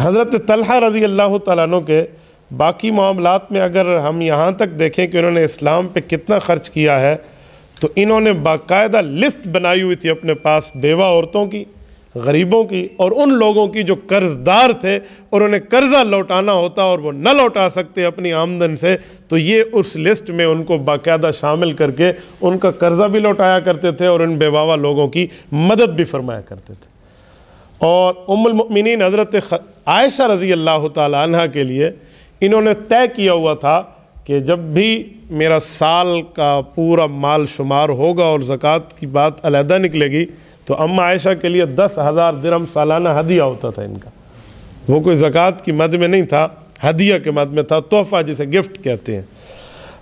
حضرت طلحہ رضی اللہ تعالیٰ عنہ کے باقی معاملات میں اگر ہم یہاں تک دیکھیں کہ انہوں نے اسلام پہ کتنا خرچ کیا ہے، تو انہوں نے باقاعدہ لسٹ بنائی ہوئی تھی اپنے پاس بیوہ عورتوں کی، غریبوں کی، اور ان لوگوں کی جو قرض دار تھے اور انہیں قرضہ لوٹانا ہوتا اور وہ نہ لوٹا سکتے اپنی آمدن سے، تو یہ اس لسٹ میں ان کو باقاعدہ شامل کر کے ان کا قرضہ بھی لوٹایا کرتے تھے اور ان بیواہ لوگوں کی مدد بھی فرمایا کرتے تھے۔ اور ام المؤمنین حضرت عائشہ رضی اللہ تعالی عنہ کے لیے انہوں نے طے کیا ہوا تھا کہ جب بھی میرا سال کا پورا مال شمار ہوگا اور زکوٰۃ کی بات علیحدہ نکلے گی تو اماں عائشہ کے لیے 10,000 درہم سالانہ ہدیہ ہوتا تھا ان کا۔ وہ کوئی زکوٰۃ کی مد میں نہیں تھا، ہدیہ کے مد میں تھا، تحفہ جسے گفٹ کہتے ہیں۔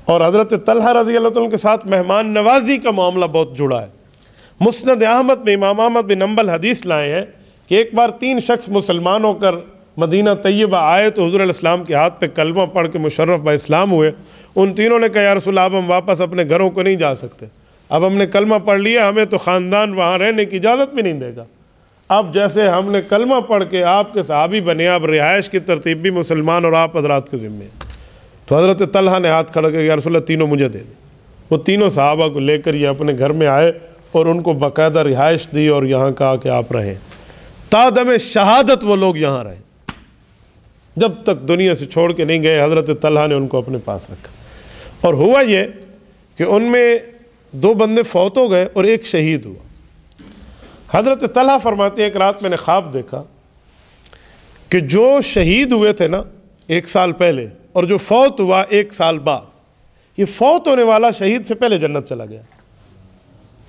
اور حضرت طلحہ رضی اللہ عنہ کے ساتھ مہمان نوازی کا معاملہ بہت جڑا ہے۔ مسند احمد میں امام احمد بن حنبل حدیث لائے ہیں کہ ایک بار 3 شخص مسلمان ہو کر مدینہ طیبہ آئے تو حضور علیہ السلام کے ہاتھ پہ کلمہ پڑھ کے مشرف با اسلام ہوئے۔ ان تینوں نے کہا یا رسول اللہ اب ہم واپس اپنے گھروں کو نہیں جا سکتے، اب ہم نے کلمہ پڑھ لیا، ہمیں تو خاندان وہاں رہنے کی اجازت بھی نہیں دے گا۔ اب جیسے ہم نے کلمہ پڑھ کے آپ کے صحابی بنے، اب رہائش کی ترتیب بھی مسلمان اور آپ حضرات کے ذمے ہے۔ تو حضرت طلحہ نے ہاتھ کھڑا کر یا رسول اللہ تینوں مجھے دے دیں۔ وہ تینوں صحابہ کو لے کر یہ اپنے گھر میں آئے اور ان کو باقاعدہ رہائش دی اور یہاں کہا کہ آپ رہیں، تا دم شہادت وہ لوگ یہاں رہے، جب تک دنیا سے چھوڑ کے نہیں گئے۔ حضرت طلحہ نے ان کو اپنے پاس رکھا، اور ہوا یہ کہ ان میں 2 بندے فوت ہو گئے اور ایک شہید ہوا۔ حضرت طلحہ فرماتے ہیں ایک رات میں نے خواب دیکھا کہ جو شہید ہوئے تھے نا 1 سال پہلے اور جو فوت ہوا 1 سال بعد، یہ فوت ہونے والا شہید سے پہلے جنت چلا گیا۔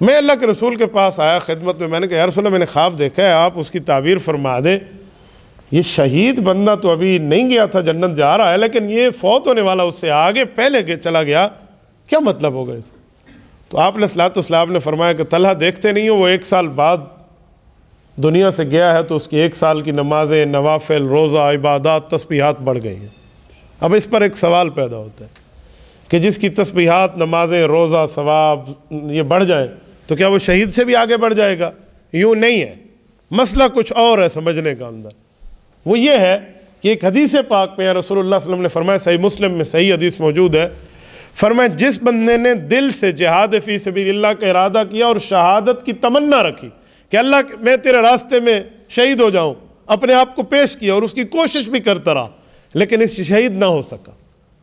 میں اللہ کے رسول کے پاس آیا خدمت میں نے کہا یا رسول اللہ میں نے خواب دیکھا ہے، آپ اس کی تعبیر فرما دیں۔ یہ شہید بندہ تو ابھی نہیں گیا تھا، جنت جا رہا ہے، لیکن یہ فوت ہونے والا اس سے آگے پہلے چلا گیا، کیا مطلب ہوگا اس کا؟ تو آپ علیہ الصلوۃ والسلام نے فرمایا کہ طلحہ دیکھتے نہیں ہو وہ 1 سال بعد دنیا سے گیا ہے تو اس کی 1 سال کی نمازیں، نوافل، روزہ، عبادات، تسبیحات بڑھ گئی ہیں۔ اب اس پر ایک سوال پیدا ہوتا ہے کہ جس کی تسبیحات، نمازیں، روزہ، ثواب یہ بڑھ جائیں تو کیا وہ شہید سے بھی آگے بڑھ جائے گا؟ یوں نہیں ہے، مسئلہ کچھ اور ہے سمجھنے کا اندر۔ وہ یہ ہے کہ ایک حدیث پاک میں رسول اللہ صلی اللہ علیہ وسلم نے فرمایا، صحیح مسلم میں صحیح حدیث موجود ہے، فرمایا جس بندے نے دل سے جہاد فی سبیل اللہ کا ارادہ کیا اور شہادت کی تمنا رکھی کہ اللہ میں تیرے راستے میں شہید ہو جاؤں، اپنے آپ کو پیش کیا اور اس کی کوشش بھی کرتا رہا، لیکن اس شہید نہ ہو سکا،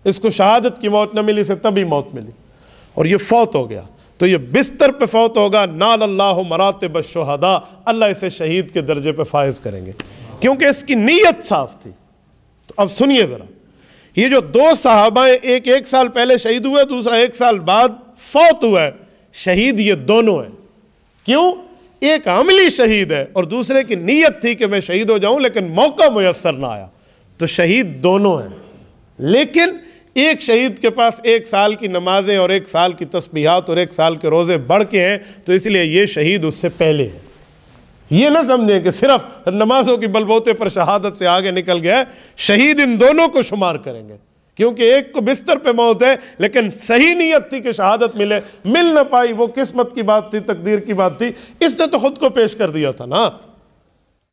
اس کو شہادت کی موت نہ ملی، اسے تبھی موت ملی اور یہ فوت ہو گیا، تو یہ بستر پہ فوت ہوگا، نال اللہ مراتب الشہداء، اللہ اسے شہید کے درجے پہ فائز کریں گے کیونکہ اس کی نیت صاف تھی۔ تو اب سنیے ذرا، یہ جو 2 صحابہ ہیں، ایک 1 سال پہلے شہید ہوئے، دوسرا 1 سال بعد فوت ہوا ہے، شہید یہ دونوں ہیں۔ کیوں؟ ایک عملی شہید ہے اور دوسرے کی نیت تھی کہ میں شہید ہو جاؤں لیکن موقع میسر نہ آیا، تو شہید دونوں ہیں۔ لیکن ایک شہید کے پاس 1 سال کی نمازیں اور 1 سال کی تسبیحات اور 1 سال کے روزے بڑھ کے ہیں، تو اس لیے یہ شہید اس سے پہلے ہے۔ یہ نہ سمجھیں کہ صرف نمازوں کی بلبوتے پر شہادت سے آگے نکل گیا ہے، شہید ان دونوں کو شمار کریں گے، کیونکہ ایک کو بستر پہ موت ہے لیکن صحیح نیت تھی کہ شہادت ملے، مل نہ پائی، وہ قسمت کی بات تھی، تقدیر کی بات تھی، اس نے تو خود کو پیش کر دیا تھا نا۔